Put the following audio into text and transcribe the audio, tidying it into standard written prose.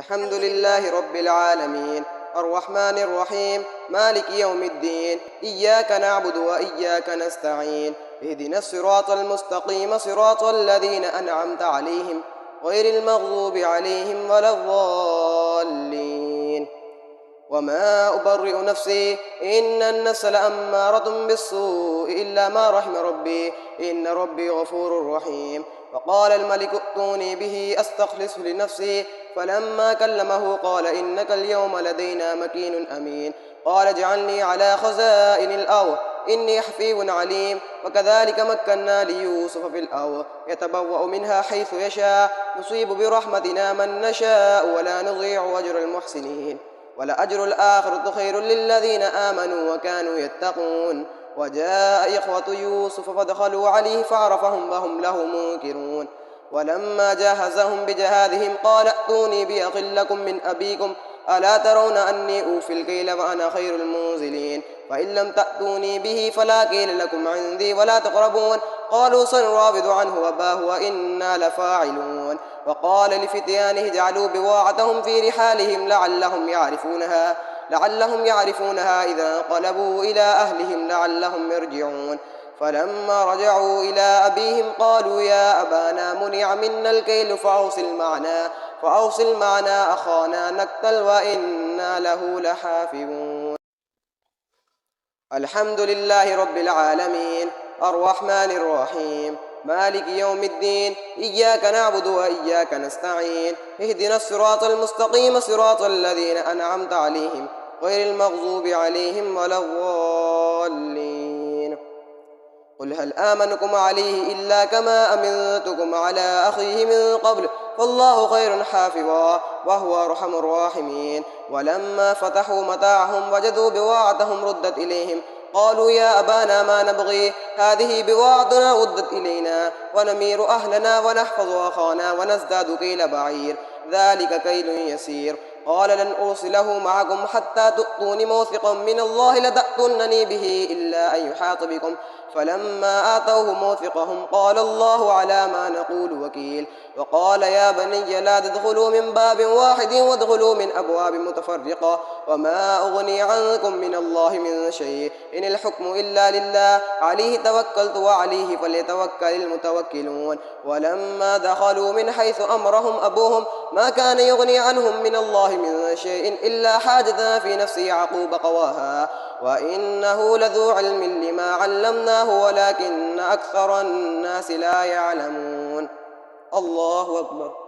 الحمد لله رب العالمين الرحمن الرحيم مالك يوم الدين إياك نعبد وإياك نستعين اهدنا الصراط المستقيم صراط الذين أنعمت عليهم غير المغضوب عليهم ولا الضالين. وما أبرئ نفسي إن النفس لأمارة بالسوء إلا ما رحم ربي إن ربي غفور رحيم. وقال الملك ائتوني به أستخلصه لنفسي فلما كلمه قال إنك اليوم لدينا مكين أمين. قال اجعلني على خزائن الأرض إني حفيظ عليم. وكذلك مكنا ليوسف في الأرض يتبوأ منها حيث يشاء نصيب برحمتنا من نشاء ولا نضيع أجر المحسنين ولأجر الآخرة خير للذين آمنوا وكانوا يتقون. وجاء إخوة يوسف فدخلوا عليه فعرفهم وهم له منكرون. ولما جهزهم بجهادهم قال ائتوني بأخ لكم من أبيكم ألا ترون أني أوفي الكيل وأنا خير المنزلين فإن لم تأتوني به فلا كيل لكم عندي ولا تقربون. قالوا سنراود عنه وباه وإنا لفاعلون. وقال لفتيانه اجعلوا بضاعتهم في رحالهم لعلهم يعرفونها إذا انقلبوا إلى أهلهم لعلهم يرجعون. فلما رجعوا إلى أبيهم قالوا يا أبانا منع منا الكيل فأرسل معنا أخانا نكتل وإنا له لحافظون. الحمد لله رب العالمين الرحمن الرحيم مالك يوم الدين إياك نعبد وإياك نستعين اهدنا الصراط المستقيم صراط الذين أنعمت عليهم غير المغضوب عليهم ولا الضالين. قل هل آمنكم عليه إلا كما أمنتكم على أخيه من قبل فالله خير حافظا وهو أرحم الراحمين. ولما فتحوا متاعهم وجدوا بضاعتهم ردت إليهم قالوا يا أبانا ما نبغي هذه بضاعتنا ردت إلينا ونمير أهلنا ونحفظ أخانا ونزداد كيل بعير ذلك كيل يسير. قال لن أرسله معكم حتى تؤتون موثقا من الله لتأتونني به إلا أن يحاط بكم فلما آتوه موثقهم قال الله على ما نقول وكيل. وقال يا بني لا تدخلوا من باب واحد وادخلوا من أبواب متفرقة وما أغني عنكم من الله من شيء إن الحكم إلا لله عليه توكلت وعليه فليتوكل المتوكلون. ولما دخلوا من حيث أمرهم أبوهم ما كان يغني عنهم من الله من شيء إلا حاجة في نفس يعقوب قواها وإنه لذو علم لما علمناه ولكن أكثر الناس لا يعلمون. الله أكبر.